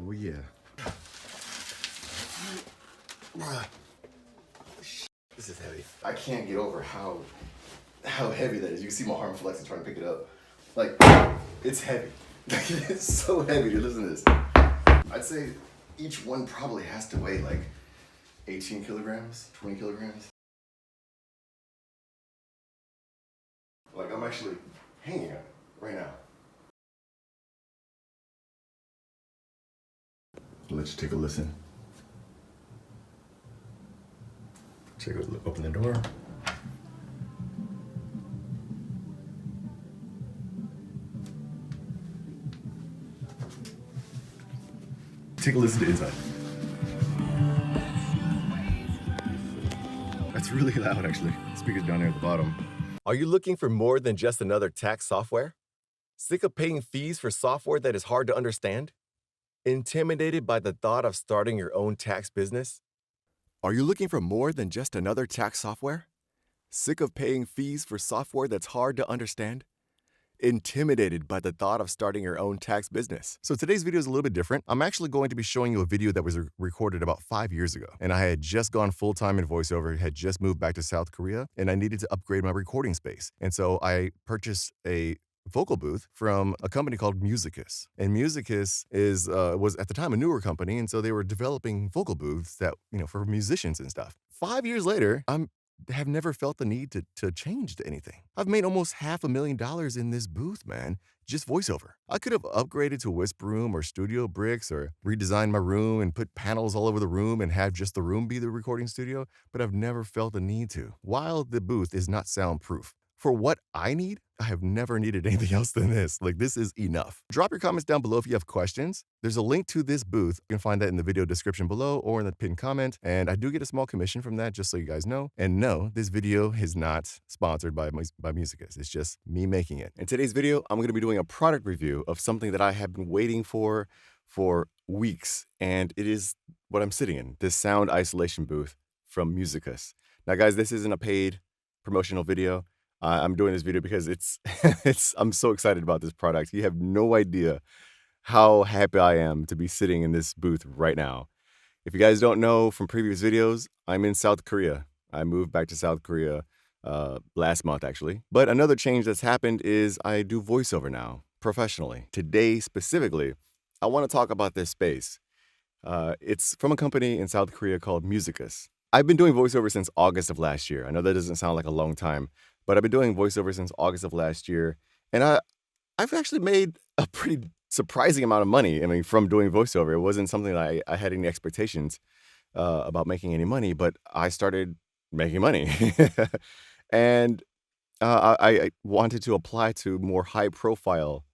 Oh yeah. This is heavy. I can't get over how heavy that is. You can see my arm flexing trying to pick it up. Like, it's heavy. It's so heavy to listen to this. I'd say each one probably has to weigh like 18 kilograms, 20 kilograms. Like, I'm actually hanging on it right now. Let's take a listen. Take a look, open the door. Take a listen to inside. That's really loud, actually. The speaker's down there at the bottom. Are you looking for more than just another tax software? Sick of paying fees for software that is hard to understand? Intimidated by the thought of starting your own tax business? Are you looking for more than just another tax software? Sick of paying fees for software that's hard to understand? Intimidated by the thought of starting your own tax business? So today's video is a little bit different. I'm actually going to be showing you a video that was recorded about 5 years ago. And I had just gone full-time in voiceover, had just moved back to South Korea, and I needed to upgrade my recording space. And so I purchased a vocal booth from a company called Musicus. And Musicus was at the time a newer company, and so they were developing vocal booths that, for musicians and stuff. 5 years later, have never felt the need to change anything. I've made almost $500,000 in this booth, man. Just voiceover. I could have upgraded to WhisperRoom or StudioBricks or redesigned my room and put panels all over the room and have just the room be the recording studio, but I've never felt the need to. While the booth is not soundproof, for what I need, I have never needed anything else than this. Like, this is enough. Drop your comments down below if you have questions. There's a link to this booth. You can find that in the video description below or in the pinned comment. And I do get a small commission from that, just so you guys know. And no, this video is not sponsored by Musicus. It's just me making it. In today's video, I'm going to be doing a product review of something that I have been waiting for weeks. And it is what I'm sitting in, this sound isolation booth from Musicus. Now, guys, this isn't a paid promotional video. I'm doing this video because I'm so excited about this product. You have no idea how happy I am to be sitting in this booth right now. If you guys don't know from previous videos, I'm in South Korea. I moved back to South Korea last month, actually. But another change that's happened is I do voiceover now, professionally. Today, specifically, I want to talk about this space. It's from a company in South Korea called Musicus. I've been doing voiceover since August of last year. I know that doesn't sound like a long time, but I've been doing voiceover since August of last year, and I've actually made a pretty surprising amount of money. I mean, from doing voiceover. It wasn't something that I had any expectations about making any money, but I started making money. And I wanted to apply to more high-profile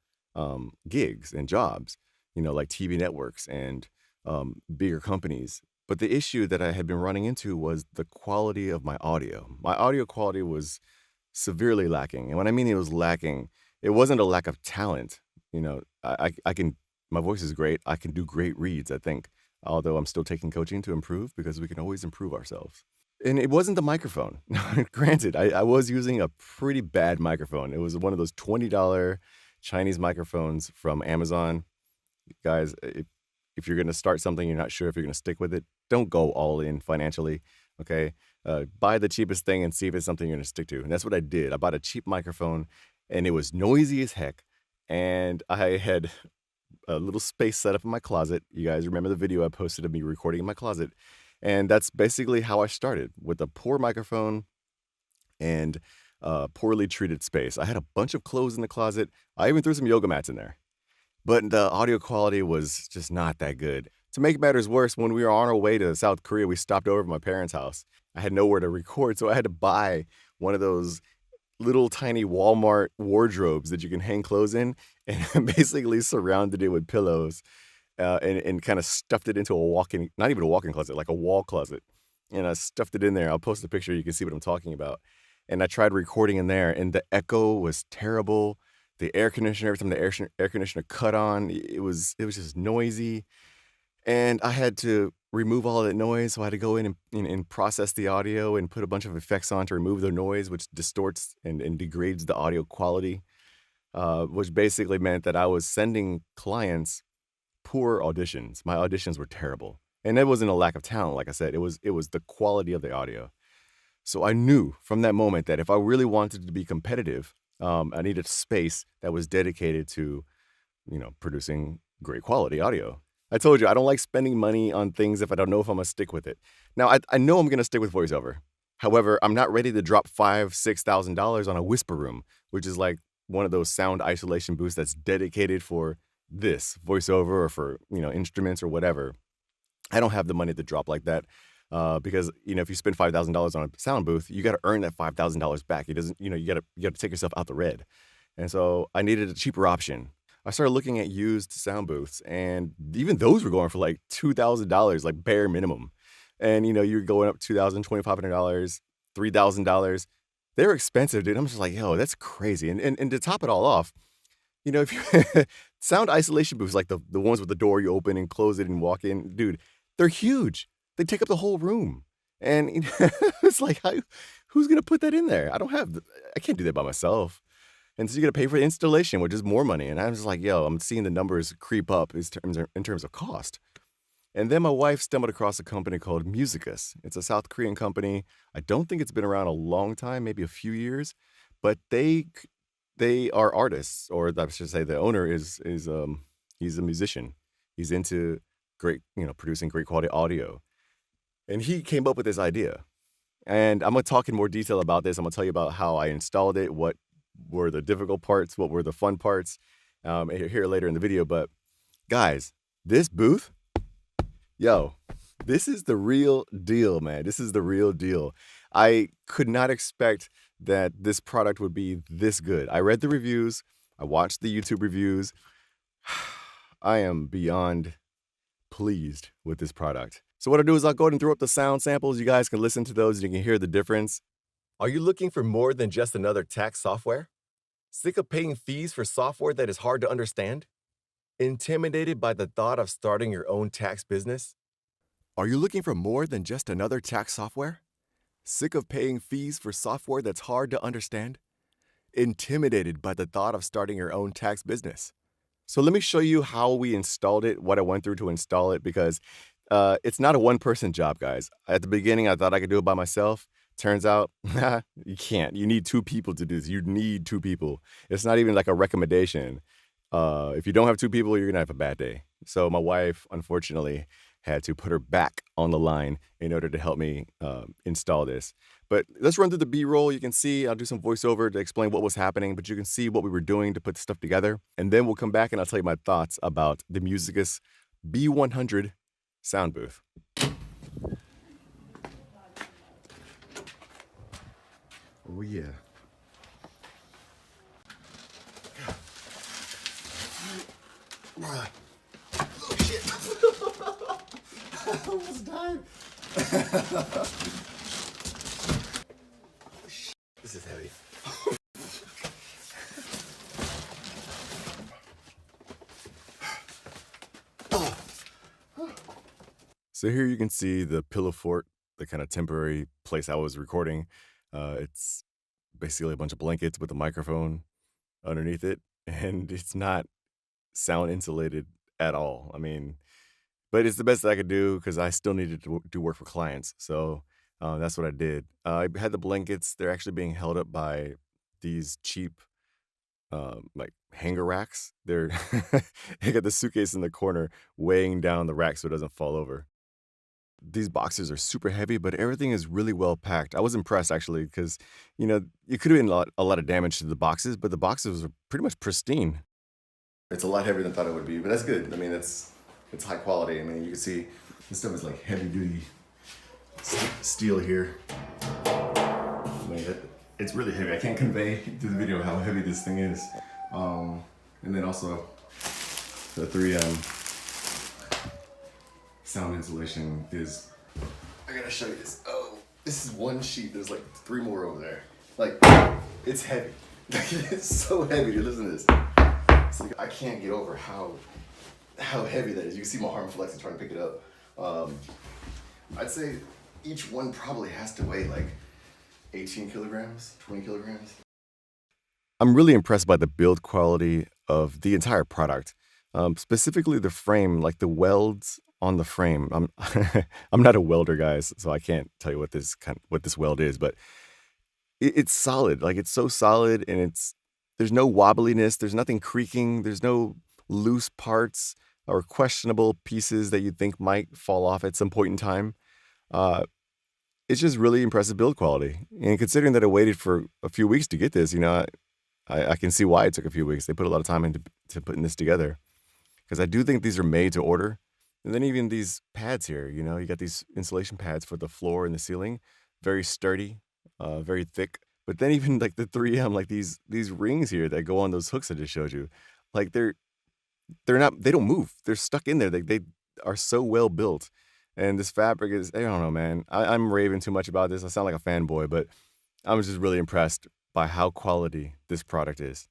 gigs and jobs, like TV networks and bigger companies. But the issue that I had been running into was the quality of my audio. My audio quality was severely lacking. And when I mean it was lacking, it wasn't a lack of talent. I can, my voice is great. I can do great reads, I think, although I'm still taking coaching to improve because we can always improve ourselves. And it wasn't the microphone. Granted, I was using a pretty bad microphone. It was one of those $20 Chinese microphones from Amazon. Guys, if you're going to start something, you're not sure if you're going to stick with it, don't go all in financially, okay? Buy the cheapest thing and see if it's something you're going to stick to. And that's what I did. I bought a cheap microphone, and it was noisy as heck. And I had a little space set up in my closet. You guys remember the video I posted of me recording in my closet. And that's basically how I started, with a poor microphone and poorly treated space. I had a bunch of clothes in the closet. I even threw some yoga mats in there. But the audio quality was just not that good. To make matters worse, when we were on our way to South Korea, we stopped over at my parents' house. I had nowhere to record, so I had to buy one of those little tiny Walmart wardrobes that you can hang clothes in, and basically surrounded it with pillows and kind of stuffed it into a walk-in, not even a walk-in closet, like a wall closet. And I stuffed it in there. I'll post a picture, you can see what I'm talking about. And I tried recording in there, and the echo was terrible. The air conditioner, every time the air conditioner cut on, it was just noisy. And I had to remove all of that noise, so I had to go in and process the audio and put a bunch of effects on to remove the noise, which distorts and degrades the audio quality, which basically meant that I was sending clients poor auditions. My auditions were terrible. And it wasn't a lack of talent, like I said. It was the quality of the audio. So I knew from that moment that if I really wanted to be competitive, I needed space that was dedicated to, producing great quality audio. I told you, I don't like spending money on things if I don't know if I'm going to stick with it. Now, I know I'm going to stick with voiceover. However, I'm not ready to drop $5,000-$6,000 on a WhisperRoom, which is like one of those sound isolation booths that's dedicated for this voiceover or for, instruments or whatever. I don't have the money to drop like that. Because if you spend $5,000 on a sound booth, you got to earn that $5,000 back. It doesn't, you got to take yourself out the red. And so I needed a cheaper option. I started looking at used sound booths, and even those were going for like $2,000, like bare minimum. And you're going up $2,000, $2,500, $3,000. They're expensive, dude. I'm just like, yo, that's crazy. And to top it all off, if you sound isolation booths, like the ones with the door you open and close it and walk in, dude, they're huge. They take up the whole room. And it's like, who's going to put that in there? I can't do that by myself. And so you got to pay for the installation, which is more money. And I'm just like, yo, I'm seeing the numbers creep up in terms of cost. And then my wife stumbled across a company called Musicus. It's a South Korean company. I don't think it's been around a long time, maybe a few years, but they are artists, or I should say the owner is he's a musician. He's into great, producing great quality audio. And he came up with this idea. And I'm going to talk in more detail about this. I'm going to tell you about how I installed it, what were the difficult parts, what were the fun parts, here later in the video. But guys, this booth, yo, this is the real deal, man. This is the real deal. I could not expect that this product would be this good. I read the reviews. I watched the YouTube reviews. I am beyond pleased with this product. So what I'll do is I'll go ahead and throw up the sound samples. You guys can listen to those and you can hear the difference. Are you looking for more than just another tax software? Sick of paying fees for software that is hard to understand? Intimidated by the thought of starting your own tax business? Are you looking for more than just another tax software? Sick of paying fees for software that's hard to understand? Intimidated by the thought of starting your own tax business? So let me show you how we installed it, what I went through to install it, because it's not a one-person job, guys. At the beginning, I thought I could do it by myself. Turns out, you can't. You need two people to do this. You need two people. It's not even like a recommendation. If you don't have two people, you're going to have a bad day. So my wife, unfortunately, had to put her back on the line in order to help me install this. But let's run through the B-roll. You can see, I'll do some voiceover to explain what was happening, but you can see what we were doing to put the stuff together. And then we'll come back and I'll tell you my thoughts about the Musicus B100 sound booth. Oh, yeah. Oh, shit. I almost died. This is heavy. So here you can see the pillow fort, the kind of temporary place I was recording. It's basically a bunch of blankets with a microphone underneath it, and it's not sound insulated at all. I mean, but it's the best that I could do because I still needed to do work for clients. So that's what I did. I had the blankets. They're actually being held up by these cheap like hanger racks. They got the suitcase in the corner weighing down the rack so it doesn't fall over. These boxes are super heavy, but everything is really well packed. I was impressed actually because, it could have been a lot of damage to the boxes, but the boxes are pretty much pristine. It's a lot heavier than I thought it would be, but that's good. I mean, it's high quality. I mean, you can see this stuff is like heavy duty steel here. I mean, it's really heavy. I can't convey through the video how heavy this thing is. And then also the 3M sound insulation is, I gotta show you this. Oh, this is one sheet. There's like 3 more over there. Like, it's heavy. It's so heavy. Dude, listen to this. It's like, I can't get over how heavy that is. You can see my arm flexing trying to pick it up. I'd say each one probably has to weigh like 18 kilograms, 20 kilograms. I'm really impressed by the build quality of the entire product. Specifically the frame, like the welds on the frame. I'm I'm not a welder, guys, so I can't tell you what this weld is, but it's solid. Like it's so solid, and there's no wobbliness, there's nothing creaking, there's no loose parts or questionable pieces that you think might fall off at some point in time. Uh, it's just really impressive build quality. And considering that I waited for a few weeks to get this, I can see why it took a few weeks. They put a lot of time into putting this together, because I do think these are made to order. And then even these pads here, you got these insulation pads for the floor and the ceiling, very sturdy, very thick. But then even like the 3M, like these rings here that go on those hooks I just showed you, like they don't move. They're stuck in there. They are so well built. And this fabric is, I don't know, man. I'm raving too much about this. I sound like a fanboy, but I was just really impressed by how quality this product is.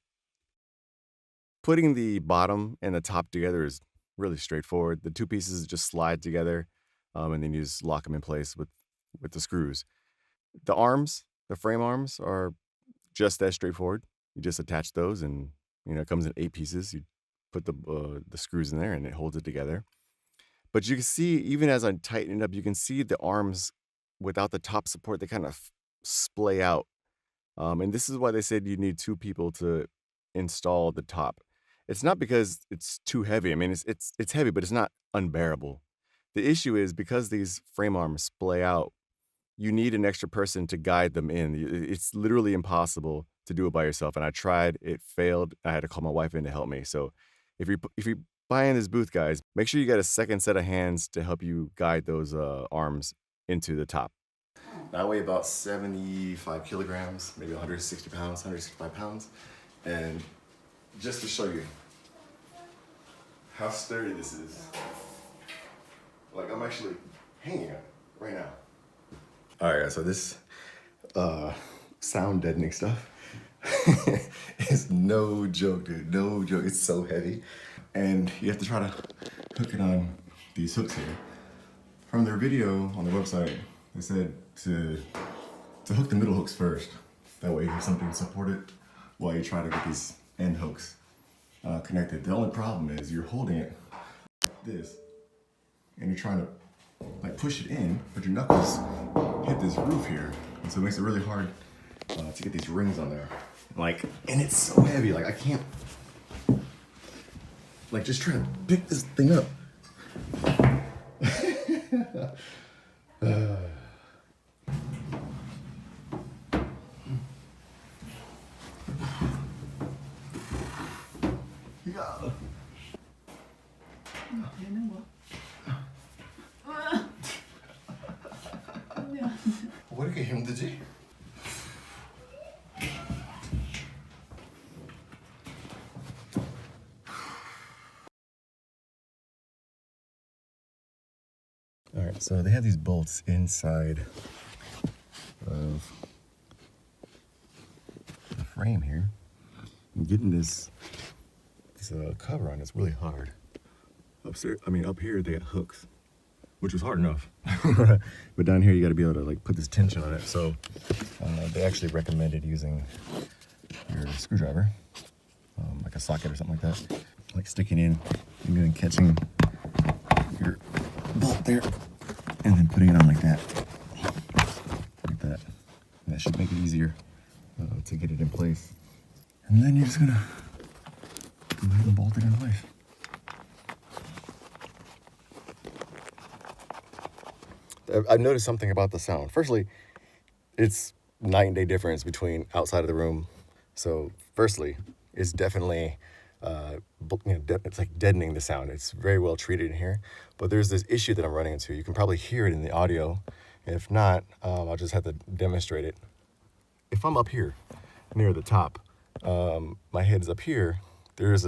Putting the bottom and the top together is really straightforward. The two pieces just slide together, and then you just lock them in place with the screws. The arms, the frame arms, are just as straightforward. You just attach those, and it comes in 8 pieces. You put the screws in there, and it holds it together. But you can see, even as I tighten it up, you can see the arms without the top support, they kind of splay out. And this is why they said you need 2 people to install the top. It's not because it's too heavy. I mean, it's heavy, but it's not unbearable. The issue is because these frame arms splay out, you need an extra person to guide them in. It's literally impossible to do it by yourself. And I tried, it failed. I had to call my wife in to help me. So if you buy in this booth, guys, make sure you got a second set of hands to help you guide those arms into the top. I weigh about 75 kilograms, maybe 160 pounds, 165 pounds. And just to show you how sturdy this is, like I'm actually hanging it right now. All right, guys, so this sound deadening stuff is no joke, dude, no joke. It's so heavy. And you have to try to hook it on these hooks here. From their video on their website, they said to hook the middle hooks first. That way you have something to support it while you try to get these end hooks connected. The only problem is you're holding it like this, and you're trying to like push it in, but your knuckles hit this roof here, and so it makes it really hard to get these rings on there. And it's so heavy, like I can't, like just trying to pick this thing up. 이렇게 힘들지? All right, so they have these bolts inside of the frame here. And getting this cover on is really hard. Up here they got hooks, which was hard enough. But down here you got to be able to like put this tension on it. So they actually recommended using your screwdriver, like a socket or something like that, like sticking in and then catching your bolt there and then putting it on like that. Like that. And that should make it easier to get it in place. And then you're just gonna go ahead and bolt it in place. I've noticed something about the sound. Firstly, it's night and day difference between outside of the room. So firstly, it's definitely, it's like deadening the sound. It's very well treated in here. But there's this issue that I'm running into. You can probably hear it in the audio. If not, I'll just have to demonstrate it. If I'm up here near the top, my head is up here, there's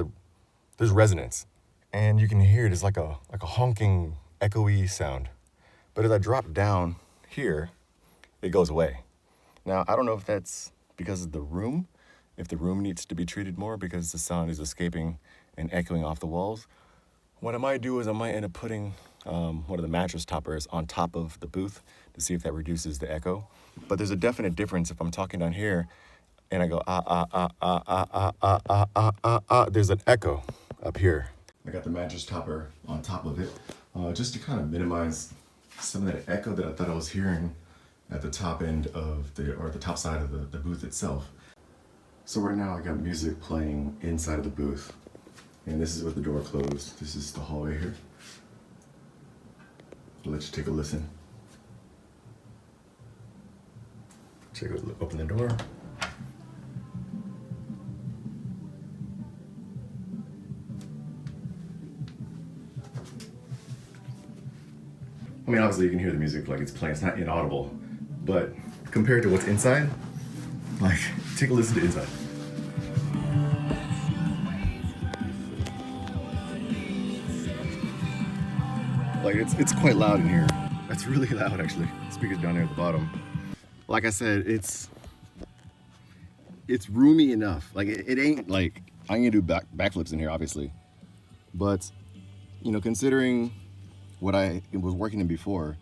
resonance. And you can hear it as like a honking, echoey sound. But as I drop down here, it goes away. Now, I don't know if that's because of the room, if the room needs to be treated more because the sound is escaping and echoing off the walls. What I might do is I might end up putting one of the mattress toppers on top of the booth to see if that reduces the echo. But there's a definite difference if I'm talking down here and I go, there's an echo up here. I got the mattress topper on top of it, just to kind of minimize some of that echo that I thought I was hearing at the top end of the top side of the booth itself. So right now I got music playing inside of the booth, and this is with the door closed. This is the hallway here. I'll let you take a listen. Open the door. I mean, obviously you can hear the music like it's playing. It's not inaudible, but compared to what's inside, like, take a listen to inside. Like, it's quite loud in here. It's really loud, actually. Speakers down there at the bottom. Like I said, it's roomy enough. Like, it ain't like, I'm gonna do backflips in here, obviously. But, you know, considering what I was working in before,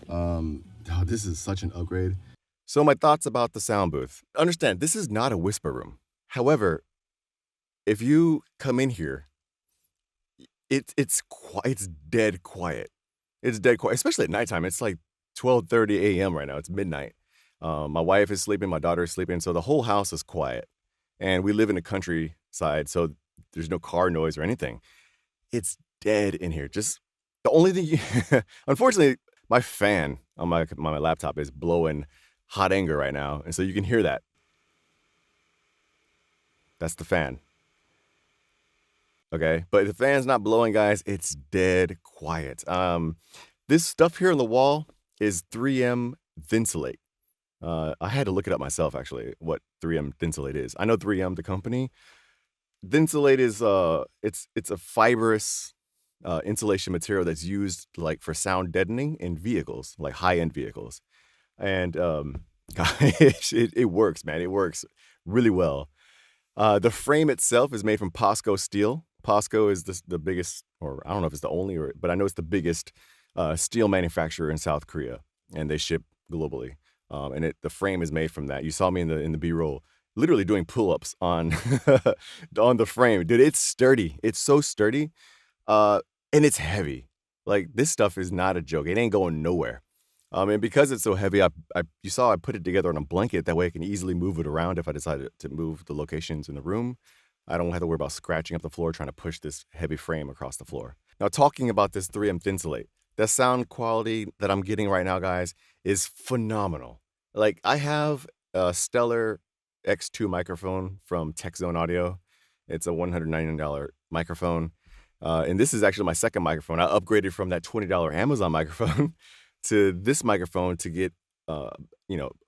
this is such an upgrade. So my thoughts about the sound booth. Understand, this is not a whisper room. However, if you come in here, it's dead quiet. It's dead quiet, especially at nighttime. It's like 12:30 a.m. right now. It's midnight. My wife is sleeping, my daughter is sleeping, so the whole house is quiet. And we live in the countryside, so there's no car noise or anything. It's dead in here. Just the only thing, unfortunately, my fan on my laptop is blowing hot anger right now, and so you can hear that. That's the fan. Okay, but if the fan's not blowing, guys, it's dead quiet. This stuff here on the wall is 3M Thinsulate. I had to look it up myself, actually, what 3M Thinsulate is. I know 3M, the company. Thinsulate is it's a fibrous insulation material that's used like for sound deadening in vehicles, like high-end vehicles. And gosh, it works, man. It works really well. The frame itself is made from POSCO steel. POSCO is the biggest, or I don't know if it's the only, but I know it's the biggest steel manufacturer in South Korea, and they ship globally. And the frame is made from that. You saw me in the B-roll, literally doing pull-ups on on the frame. Dude, it's sturdy. It's so sturdy, and it's heavy. Like, this stuff is not a joke. It ain't going nowhere. And because it's so heavy, you saw I put it together on a blanket. That way I can easily move it around if I decided to move the locations in the room. I don't have to worry about scratching up the floor trying to push this heavy frame across the floor. Now, talking about this 3M Thinsulate, the sound quality that I'm getting right now, guys, is phenomenal. Like, I have a Stellar X2 microphone from TechZone Audio. It's a $199 microphone. And this is actually my second microphone. I upgraded from that $20 Amazon microphone to this microphone to get, a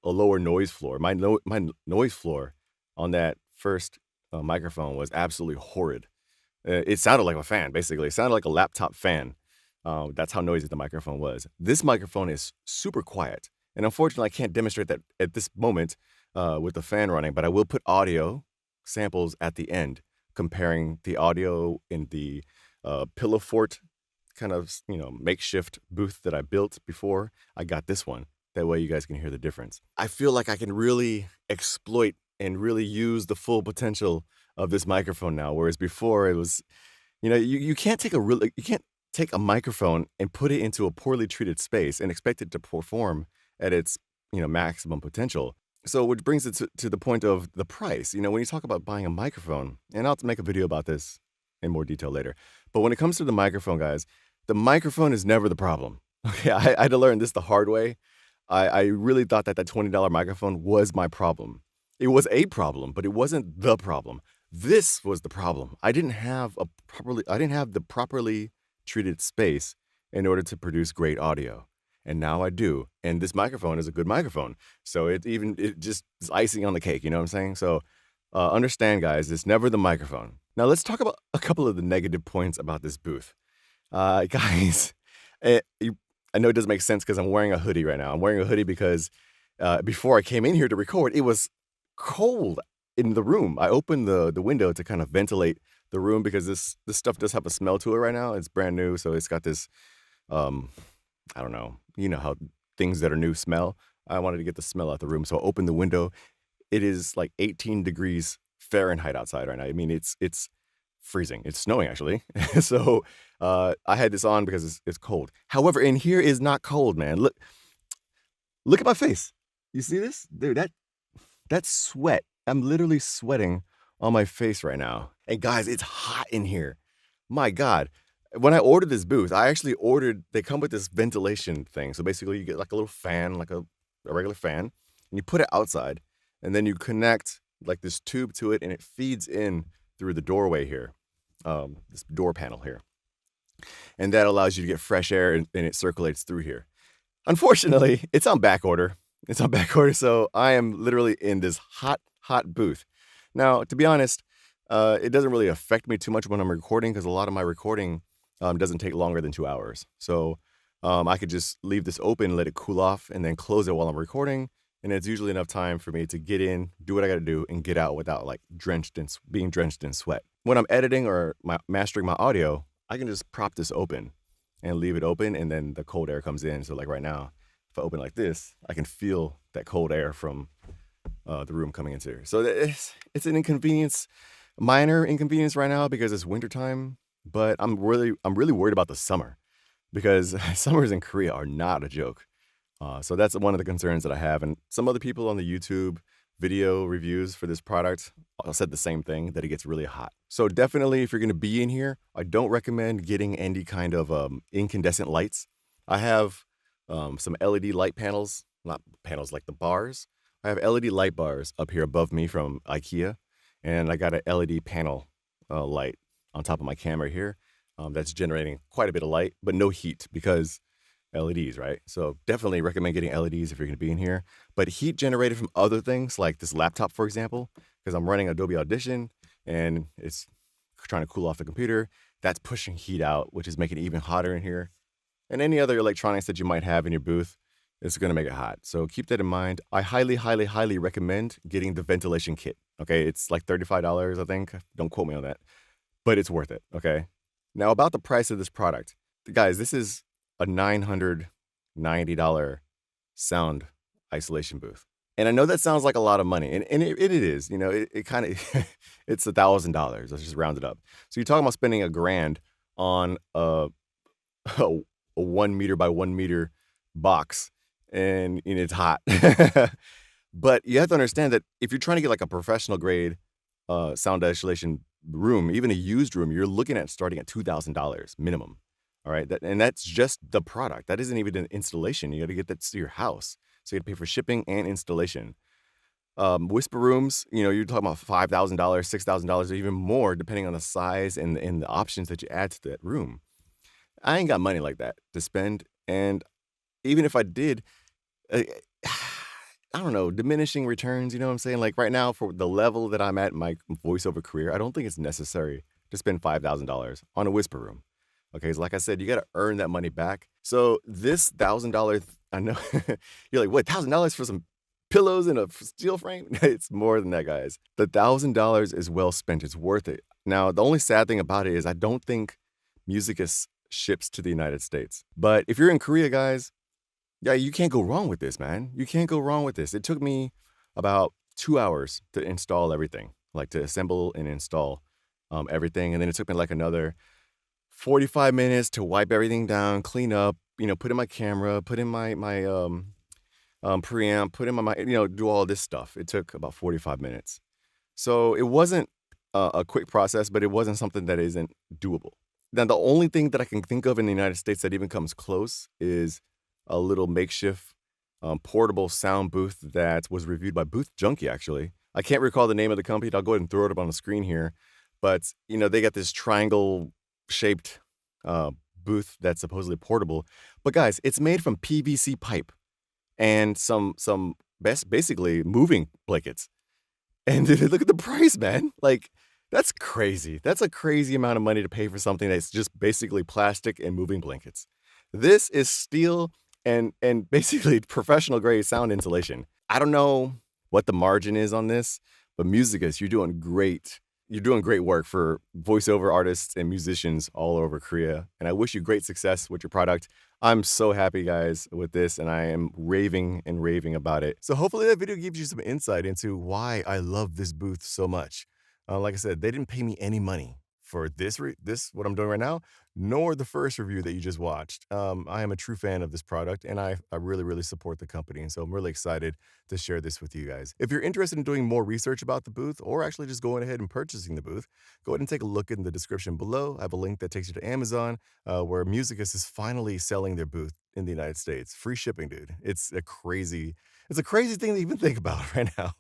lower noise floor. My noise floor on that first microphone was absolutely horrid. It sounded like a fan, basically. It sounded like a laptop fan. That's how noisy the microphone was. This microphone is super quiet. And unfortunately, I can't demonstrate that at this moment with the fan running, but I will put audio samples at the end, comparing the audio in the pillow fort kind of, makeshift booth that I built before I got this one. That way you guys can hear the difference. I feel like I can really exploit and really use the full potential of this microphone now, whereas before it was, you can't take a microphone and put it into a poorly treated space and expect it to perform at its, maximum potential. So which brings it to the point of the price. When you talk about buying a microphone, and I'll make a video about this in more detail later, but when it comes to the microphone, guys, the microphone is never the problem. Okay, I had to learn this the hard way. I really thought that $20 microphone was my problem. It was a problem, but it wasn't the problem. This was the problem. I didn't have the properly treated space in order to produce great audio. And now I do. And this microphone is a good microphone. So it just is icing on the cake, you know what I'm saying? So understand, guys, it's never the microphone. Now let's talk about a couple of the negative points about this booth. Guys, I know it doesn't make sense because I'm wearing a hoodie right now. I'm wearing a hoodie because before I came in here to record, it was cold in the room. I opened the window to kind of ventilate the room because this stuff does have a smell to it right now. It's brand new, so it's got this, I don't know, you know how things that are new smell. I wanted to get the smell out the room, so I opened the window. It is like 18 degrees Fahrenheit outside right now. I mean, it's freezing. It's snowing actually. So I had this on because it's cold. However, in here is not cold, man. Look at my face. You see this? Dude, that's sweat. I'm literally sweating on my face right now. And guys, it's hot in here. My God. When I ordered this booth, I actually they come with this ventilation thing. So basically you get like a little fan, like a regular fan, and you put it outside, and then you connect like this tube to it, and it feeds in through the doorway here, this door panel here. And that allows you to get fresh air, and it circulates through here. Unfortunately, it's on back order. So I am literally in this hot booth. Now, to be honest, it doesn't really affect me too much when I'm recording, because a lot of my recording doesn't take longer than 2 hours. So I could just leave this open, let it cool off, and then close it while I'm recording. And it's usually enough time for me to get in, do what I got to do, and get out without like being drenched in sweat. When I'm editing or mastering my audio, I can just prop this open and leave it open, and then the cold air comes in. So like right now, if I open like this, I can feel that cold air from the room coming into here. So it's an inconvenience, minor inconvenience right now because it's wintertime. But I'm really worried about the summer, because summers in Korea are not a joke. So that's one of the concerns that I have. And some other people on the YouTube video reviews for this product said the same thing, that it gets really hot. So definitely, if you're going to be in here, I don't recommend getting any kind of incandescent lights. I have some LED light panels, not panels like the bars. I have LED light bars up here above me from IKEA, and I got an LED panel light on top of my camera here that's generating quite a bit of light, but no heat, because LEDs, right? So definitely recommend getting LEDs if you're going to be in here. But heat generated from other things, like this laptop, for example, because I'm running Adobe Audition and it's trying to cool off the computer, that's pushing heat out, which is making it even hotter in here. And any other electronics that you might have in your booth, it's going to make it hot. So keep that in mind. I highly recommend getting the ventilation kit. Okay, it's like $35, I think. Don't quote me on that, but it's worth it. Okay. Now about the price of this product, guys, this is a $990 sound isolation booth. And I know that sounds like a lot of money, and it is. You know, it kind of it's $1,000. Let's just round it up. So you're talking about spending $1,000 on a 1 meter by 1 meter box, and it's hot. But you have to understand that if you're trying to get like a professional grade sound isolation room, even a used room, you're looking at starting at $2,000 minimum. All right. And that's just the product. That isn't even an installation. You got to get that to your house. So you got to pay for shipping and installation. WhisperRooms, you're talking about $5,000, $6,000, or even more, depending on the size and the options that you add to that room. I ain't got money like that to spend. And even if I did, I don't know, diminishing returns, you know what I'm saying? Like right now, for the level that I'm at in my voiceover career, I don't think it's necessary to spend $5,000 on a WhisperRoom. Okay, so like I said, you got to earn that money back. So this $1,000, I know, you're like, what, $1,000 for some pillows and a steel frame? It's more than that, guys. The $1,000 is well spent. It's worth it. Now, the only sad thing about it is I don't think Musicus ships to the United States. But if you're in Korea, guys, yeah, you can't go wrong with this, man. You can't go wrong with this. It took me about 2 hours to install everything, like to assemble and install everything. And then it took me like another 45 minutes to wipe everything down, clean up, put in my camera, put in my preamp, put in my, do all this stuff. It took about 45 minutes. So it wasn't a quick process, but it wasn't something that isn't doable. Now, the only thing that I can think of in the United States that even comes close is a little makeshift portable sound booth that was reviewed by Booth Junkie, actually. I can't recall the name of the company. I'll go ahead and throw it up on the screen here. But, they got this triangle-shaped booth that's supposedly portable. But, guys, it's made from PVC pipe and some basically moving blankets. And look at the price, man. Like, that's crazy. That's a crazy amount of money to pay for something that's just basically plastic and moving blankets. This is steel and basically professional grade sound insulation. I don't know what the margin is on this, but Musicus, you're doing great. You're doing great work for voiceover artists and musicians all over Korea. And I wish you great success with your product. I'm so happy, guys, with this, and I am raving and raving about it. So hopefully that video gives you some insight into why I love this booth so much. Like I said, they didn't pay me any money for this what I'm doing right now, nor the first review that you just watched. I am a true fan of this product, and I really, really support the company, and so I'm really excited to share this with you guys. If you're interested in doing more research about the booth, or actually just going ahead and purchasing the booth, go ahead and take a look in the description below. I have a link that takes you to Amazon, where Musicus is finally selling their booth in the United States. Free shipping, dude. It's a crazy thing to even think about right now.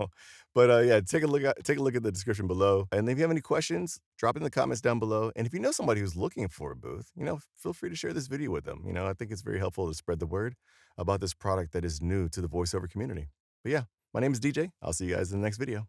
But yeah, take a look at the description below. And if you have any questions, drop it in the comments down below. And if you know somebody who's looking for a booth, feel free to share this video with them. I think it's very helpful to spread the word about this product that is new to the voiceover community. But yeah, my name is DJ. I'll see you guys in the next video.